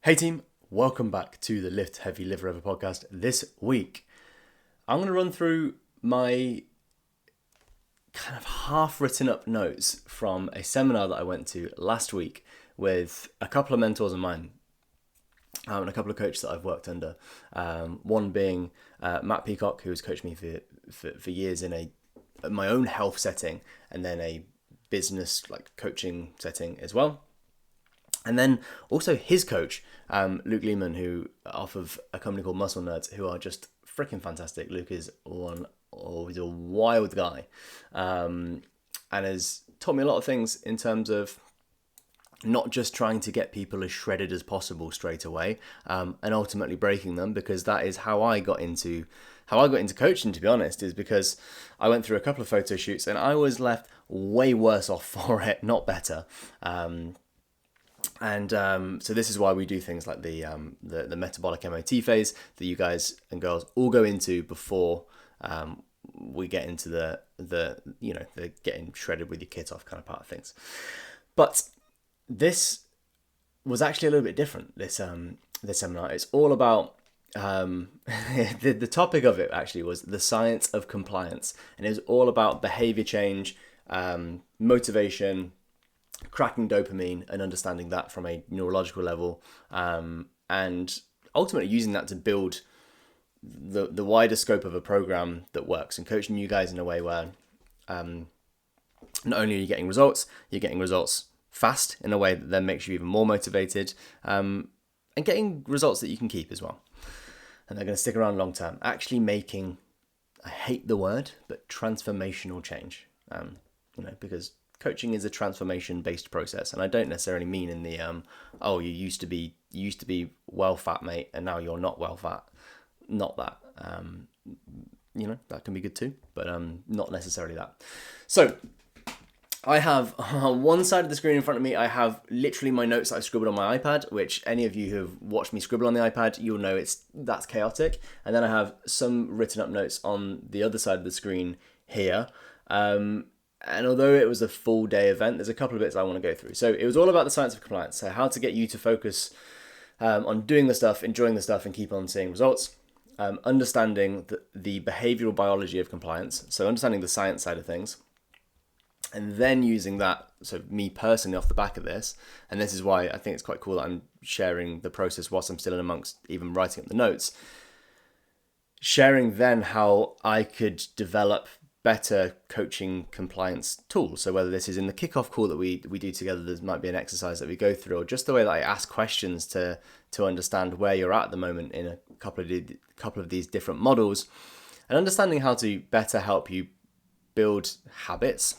Hey team, welcome back to the Lift Heavy Live Forever podcast. This week, I'm going to run through my kind of half written up notes from a seminar that I went to last week with a couple of mentors of mine and a couple of coaches that I've worked under. One being Matt Peacock, who has coached me for years in my own health setting and then a business coaching setting as well. And then also his coach, Luke Lehman, who off of a company called Muscle Nerds, who are just freaking fantastic. Luke is he's a wild guy, and has taught me a lot of things in terms of not just trying to get people as shredded as possible straight away, and ultimately breaking them, because that is how I got into coaching, to be honest, is because I went through a couple of photo shoots and I was left way worse off for it, not better. So this is why we do things like the metabolic MOT phase that you guys and girls all go into before we get into the getting shredded with your kit off kind of part of things. But this was actually a little bit different. This seminar, it's all about the topic of it actually was the science of compliance, and it was all about behavior change, motivation, cracking dopamine and understanding that from a neurological level, and ultimately using that to build the wider scope of a program that works, and coaching you guys in a way where not only are you getting results, you're getting results fast in a way that then makes you even more motivated, and getting results that you can keep as well. And they're going to stick around long term, actually making, I hate the word, but transformational change, because coaching is a transformation-based process, and I don't necessarily mean in the you used to be well fat, mate, and now you're not well fat. Not that. That can be good too, but not necessarily that. So I have on one side of the screen in front of me, I have literally my notes that I scribbled on my iPad, which any of you who have watched me scribble on the iPad, you'll know that's chaotic. And then I have some written up notes on the other side of the screen here. And although it was a full day event, there's a couple of bits I want to go through. So it was all about the science of compliance. So how to get you to focus on doing the stuff, enjoying the stuff, and keep on seeing results. Understanding the behavioural biology of compliance. So understanding the science side of things. And then using that, so me personally off the back of this, and this is why I think it's quite cool that I'm sharing the process whilst I'm still in amongst even writing up the notes. Sharing then how I could develop better coaching compliance tools. So whether this is in the kickoff call that we do together, there might be an exercise that we go through, or just the way that I ask questions to understand where you're at the moment in a couple of these different models, and understanding how to better help you build habits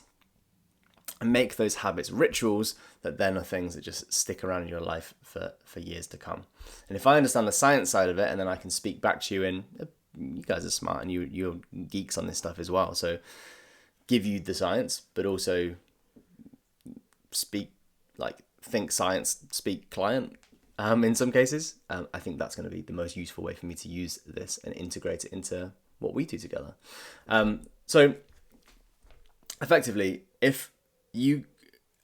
and make those habits rituals that then are things that just stick around in your life for years to come. And if I understand the science side of it, and then I can speak back to you in, you guys are smart and you're geeks on this stuff as well, so give you the science, but also think science, speak client, in some cases. I think that's going to be the most useful way for me to use this and integrate it into what we do together. So effectively, if you,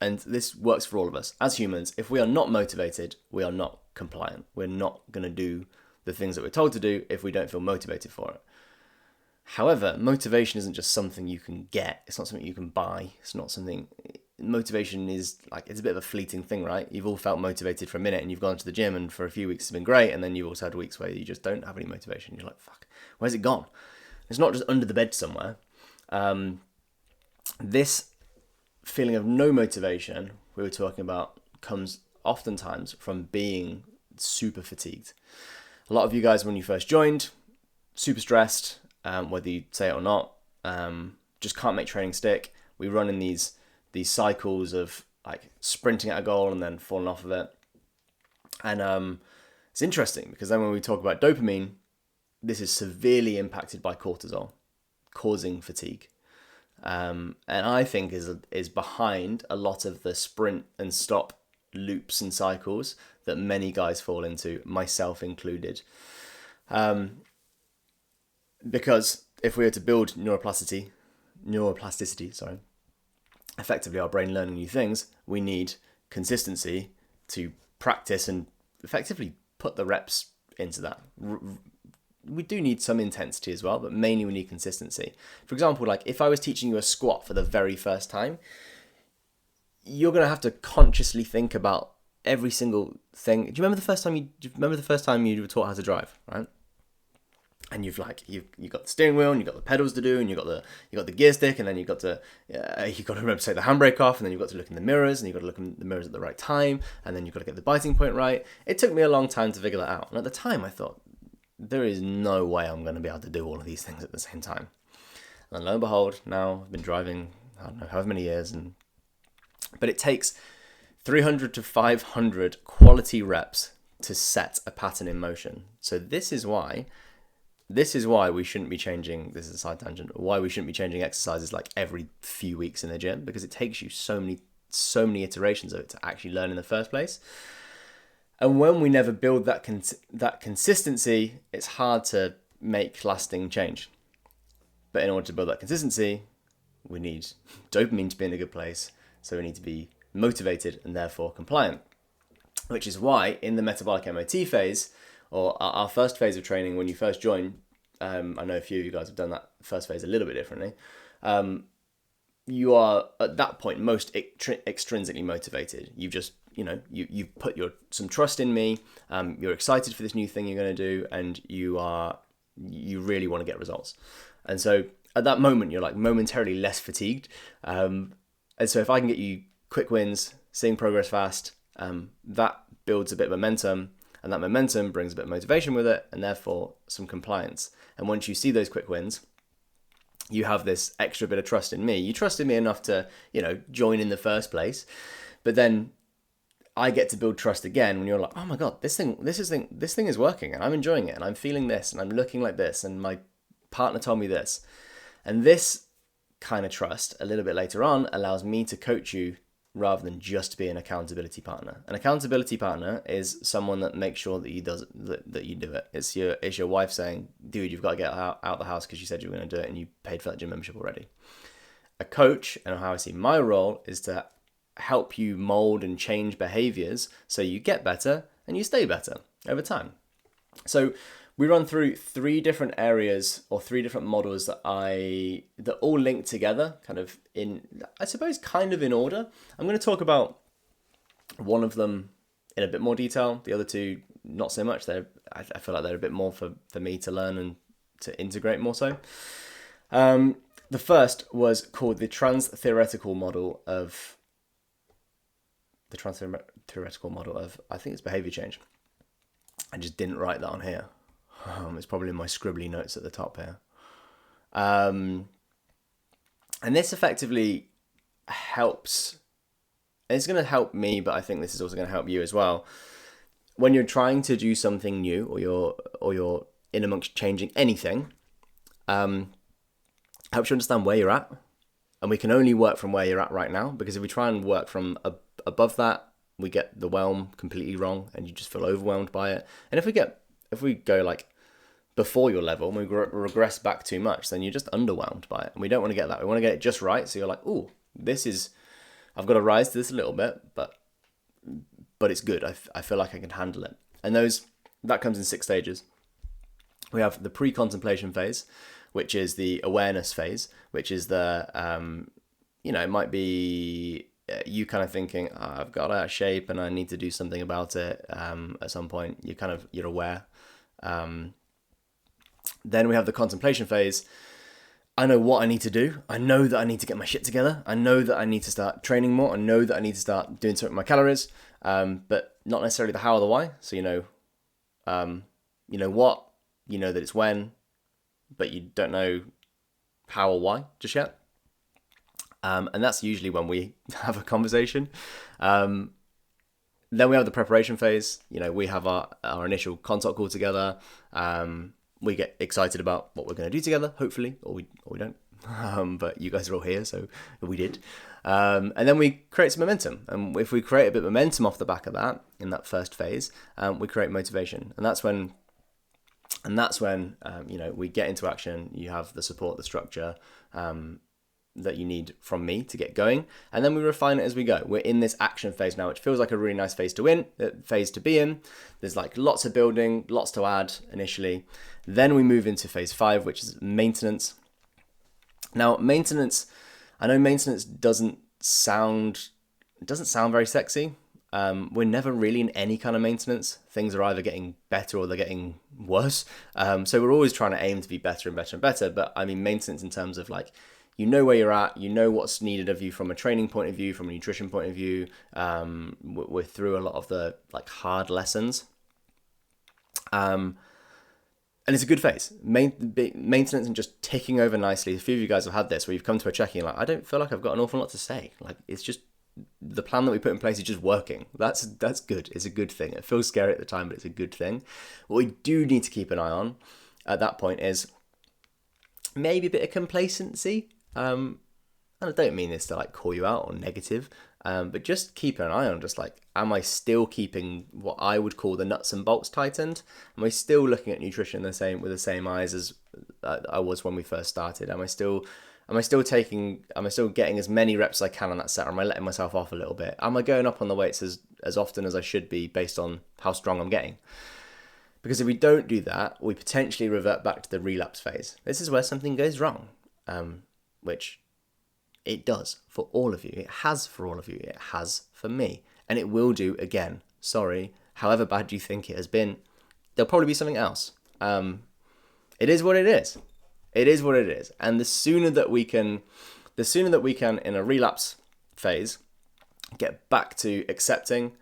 and this works for all of us as humans, if we are not motivated, we are not compliant. We're not going to do the things that we're told to do if we don't feel motivated for it. However, motivation isn't just something you can get. It's not something you can buy. It's not something, motivation is it's a bit of a fleeting thing, right? You've all felt motivated for a minute and you've gone to the gym and for a few weeks it's been great, and then you've also had weeks where you just don't have any motivation. You're like, fuck, where's it gone? It's not just under the bed somewhere. This feeling of no motivation we were talking about comes oftentimes from being super fatigued. A lot of you guys, when you first joined, super stressed, whether you say it or not, just can't make training stick. We run in these cycles of sprinting at a goal and then falling off of it. And it's interesting because then when we talk about dopamine, this is severely impacted by cortisol, causing fatigue. And I think is behind a lot of the sprint and stop loops and cycles that many guys fall into, myself included. Because if we were to build neuroplasticity, effectively our brain learning new things, we need consistency to practice and effectively put the reps into that. We do need some intensity as well, but mainly we need consistency. For example, like if I was teaching you a squat for the very first time, you're going to have to consciously think about every single thing. Do you remember the first time you were taught how to drive, right? And you've got the steering wheel, and you've got the pedals to do, and you've got the gear stick, and then you've got to remember to take the handbrake off, and then you've got to look in the mirrors, and you've got to look in the mirrors at the right time, and then you've got to get the biting point right. It took me a long time to figure that out, and at the time I thought, there is no way I'm going to be able to do all of these things at the same time. And lo and behold, now I've been driving, I don't know, however many years, but it takes 300 to 500 quality reps to set a pattern in motion. So this is why we shouldn't be changing, this is a side tangent, why we shouldn't be changing exercises like every few weeks in the gym, because it takes you so many iterations of it to actually learn in the first place. And when we never build that consistency, it's hard to make lasting change. But in order to build that consistency, we need dopamine to be in a good place. So we need to be motivated and therefore compliant. Which is why in the metabolic MOT phase, or our first phase of training when you first join, I know a few of you guys have done that first phase a little bit differently. You are at that point most extrinsically motivated. You've put some trust in me. You're excited for this new thing you're going to do, and you really want to get results. And so at that moment, you're like momentarily less fatigued. And so if I can get you quick wins, seeing progress fast, that builds a bit of momentum, and that momentum brings a bit of motivation with it, and therefore some compliance. And once you see those quick wins, you have this extra bit of trust in me. You trusted me enough to, join in the first place, but then I get to build trust again when you're like, oh my God, this thing is working, and I'm enjoying it, and I'm feeling this, and I'm looking like this, and my partner told me this. And this kind of trust a little bit later on allows me to coach you rather than just be an accountability partner. An accountability partner is someone that makes sure that you do it. It's your wife saying, dude, you've got to get out the house because you said you were going to do it and you paid for that gym membership already. A coach, and how I see my role, is to help you mold and change behaviors so you get better and you stay better over time. So we run through 3 different areas or 3 different models that all link together, kind of in order. I'm going to talk about one of them in a bit more detail. The other 2, not so much. I feel like they're a bit more for me to learn and to integrate more so. The first was called the trans-theoretical model of, I think it's behavior change. I just didn't write that on here. It's probably in my scribbly notes at the top here. And this effectively helps. It's going to help me, but I think this is also going to help you as well. When you're trying to do something new, or you're in amongst changing anything, helps you understand where you're at. And we can only work from where you're at right now, because if we try and work from above that, we get the realm completely wrong, and you just feel overwhelmed by it. And if we go like before your level and we regress back too much, then you're just underwhelmed by it. And we don't want to get that. We want to get it just right. So you're like, oh, I've got to rise to this a little bit, but it's good. I feel like I can handle it. And that comes in 6 stages. We have the pre-contemplation phase, which is the awareness phase, which is the, it might be you kind of thinking, I've got out of shape and I need to do something about it. At some point, you're aware. Then we have the contemplation phase. I know what I need to do. I know that I need to get my shit together. I know that I need to start training more. I know that I need to start doing something with my calories, but not necessarily the how or the why. So you know what, you know that it's when, but you don't know how or why just yet. And that's usually when we have a conversation. Then we have the preparation phase. We have our initial consult call together. We get excited about what we're going to do together, hopefully, or we don't. But you guys are all here, so we did. And then we create some momentum. And if we create a bit of momentum off the back of that, in that first phase, we create motivation. And that's when we get into action. You have the support, the structure, that you need from me to get going, and then we refine it as we go. We're in this action phase now, which feels like a really nice phase to be in. There's like lots of building, lots to add initially. Then we move into phase 5, which is maintenance. Now, maintenance, I know maintenance doesn't sound very sexy. We're never really in any kind of maintenance. Things are either getting better or they're getting worse. So we're always trying to aim to be better and better and better. But I mean, maintenance in terms of like, you know where you're at, you know what's needed of you from a training point of view, from a nutrition point of view. We're through a lot of the like hard lessons. And it's a good phase. Maintenance and just ticking over nicely. A few of you guys have had this where you've come to a check-in like, I don't feel like I've got an awful lot to say. Like, it's just, the plan that we put in place is just working. That's good. It's a good thing. It feels scary at the time, but it's a good thing. What we do need to keep an eye on at that point is maybe a bit of complacency. And I don't mean this to like call you out or negative, but just keep an eye on just like, am I still keeping what I would call the nuts and bolts tightened? Am I still looking at nutrition with the same eyes as I was when we first started? Am I still getting as many reps as I can on that set, or am I letting myself off a little bit? Am I going up on the weights as often as I should be based on how strong I'm getting? Because if we don't do that, we potentially revert back to the relapse phase. This is where something goes wrong, which it does for all of you. It has for all of you. It has for me. And it will do again. Sorry, however bad you think it has been, there'll probably be something else. It is what it is. It is what it is. And the sooner that we can in a relapse phase get back to accepting,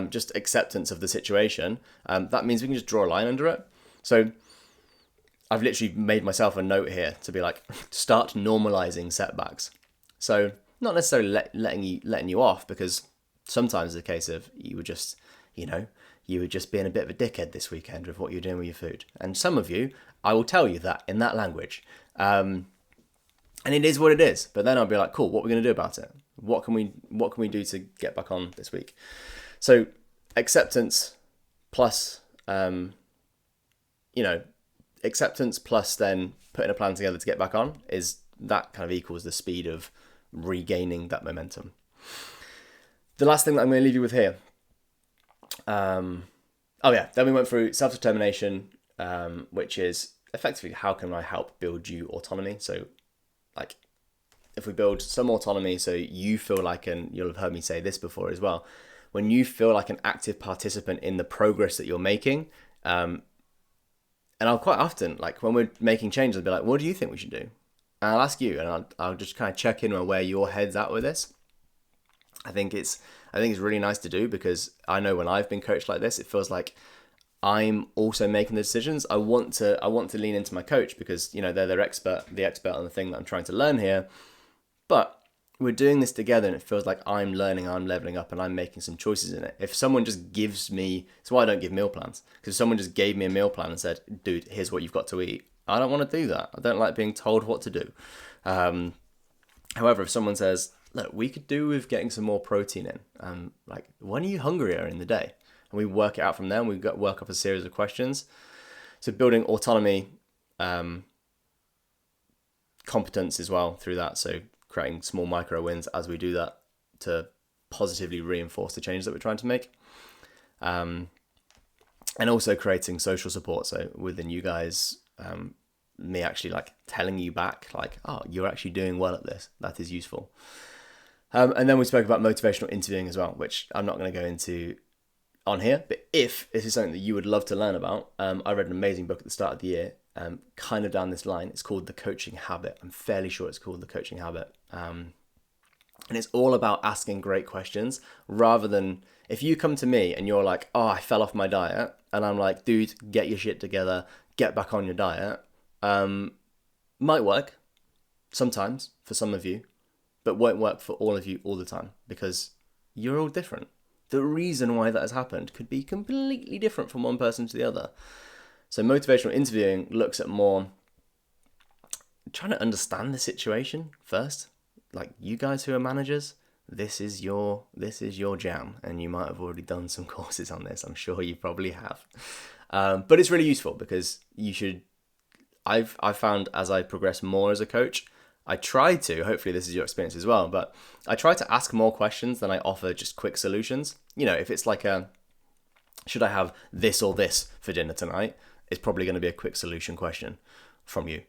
just acceptance of the situation, that means we can just draw a line under it. So I've literally made myself a note here to be like, start normalizing setbacks. So not necessarily letting you off, because sometimes it's a case of you were just being a bit of a dickhead this weekend with what you're doing with your food. And some of you, I will tell you that in that language. And it is what it is. But then I'll be like, cool, what are we going to do about it? What can we do to get back on this week? So acceptance plus, acceptance plus then putting a plan together to get back on, is that kind of equals the speed of regaining that momentum. The last thing that I'm going to leave you with here. Then we went through self-determination, which is effectively how can I help build you autonomy. So like if we build some autonomy so you feel like, and you'll have heard me say this before as well, when you feel like an active participant in the progress that you're making, and I'll quite often, like when we're making changes, I'll be like, what do you think we should do? And I'll ask you, and I'll just kind of check in on where your head's at with this. I think it's really nice to do, because I know when I've been coached like this, it feels like I'm also making the decisions. I want to lean into my coach because, they're the expert on the thing that I'm trying to learn here. But we're doing this together, and it feels like I'm learning, I'm leveling up, and I'm making some choices in it. If someone just gives me, that's why I don't give meal plans, because if someone just gave me a meal plan and said, dude, here's what you've got to eat, I don't want to do that. I don't like being told what to do. However, if someone says, look, we could do with getting some more protein in, like, when are you hungrier in the day? And we work it out from there, and we work up a series of questions. So building autonomy, competence as well through that. So creating small micro wins as we do that to positively reinforce the change that we're trying to make. And also creating social support. So within you guys, me actually like telling you back, like, oh, you're actually doing well at this. That is useful. And then we spoke about motivational interviewing as well, which I'm not going to go into on here. But if this is something that you would love to learn about, I read an amazing book at the start of the year, kind of down this line. It's called The Coaching Habit. I'm fairly sure it's called The Coaching Habit. And it's all about asking great questions, rather than if you come to me and you're like, oh, I fell off my diet. And I'm like, dude, get your shit together, get back on your diet. Might work sometimes for some of you, but won't work for all of you all the time, because you're all different. The reason why that has happened could be completely different from one person to the other. So motivational interviewing looks at more trying to understand the situation first. Like, you guys who are managers, this is your jam, and you might have already done some courses on this. I'm sure you probably have. But it's really useful, because I've found as I progress more as a coach, I try to, hopefully this is your experience as well, but I try to ask more questions than I offer just quick solutions. You know, if it's like should I have this or this for dinner tonight? It's probably going to be a quick solution question from you.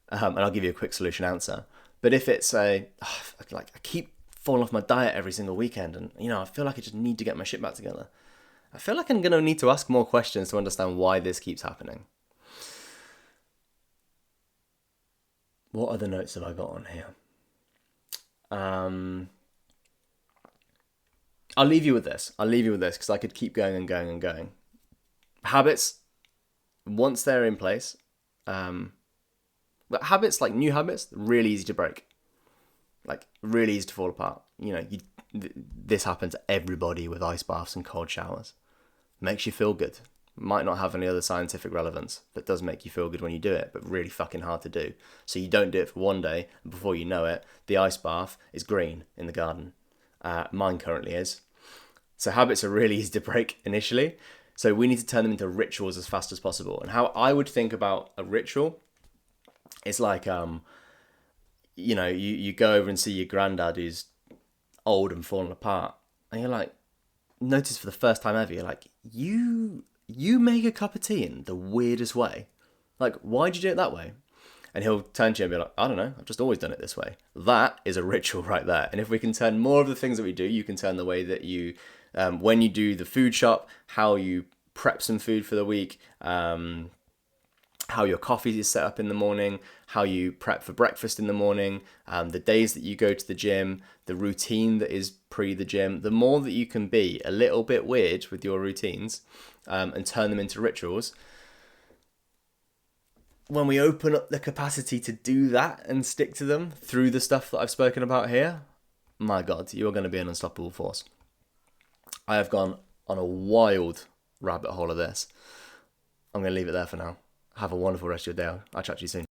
And I'll give you a quick solution answer. But if it's like I keep falling off my diet every single weekend and, I feel like I just need to get my shit back together, I feel like I'm going to need to ask more questions to understand why this keeps happening. What other notes have I got on here? I'll leave you with this. Because I could keep going and going and going. Habits, once they're in place, but habits, like new habits, really easy to break. Like, really easy to fall apart. This happens to everybody with ice baths and cold showers. Makes you feel good. Might not have any other scientific relevance, but does make you feel good when you do it, but really fucking hard to do. So you don't do it for one day, and before you know it, the ice bath is green in the garden. Mine currently is. So habits are really easy to break initially. So we need to turn them into rituals as fast as possible. And how I would think about a ritual is like, you go over and see your granddad who's old and falling apart, and you're like, notice for the first time ever, you're like, you make a cup of tea in the weirdest way. Like, why'd you do it that way? And he'll turn to you and be like, I don't know, I've just always done it this way. That is a ritual right there. And if we can turn more of the things that we do, you can turn the way that you, when you do the food shop, how you prep some food for the week, how your coffee is set up in the morning, how you prep for breakfast in the morning, the days that you go to the gym, the routine that is pre the gym, the more that you can be a little bit weird with your routines and turn them into rituals. When we open up the capacity to do that and stick to them through the stuff that I've spoken about here, my God, you are going to be an unstoppable force. I have gone on a wild rabbit hole of this. I'm going to leave it there for now. Have a wonderful rest of your day. I'll chat to you soon.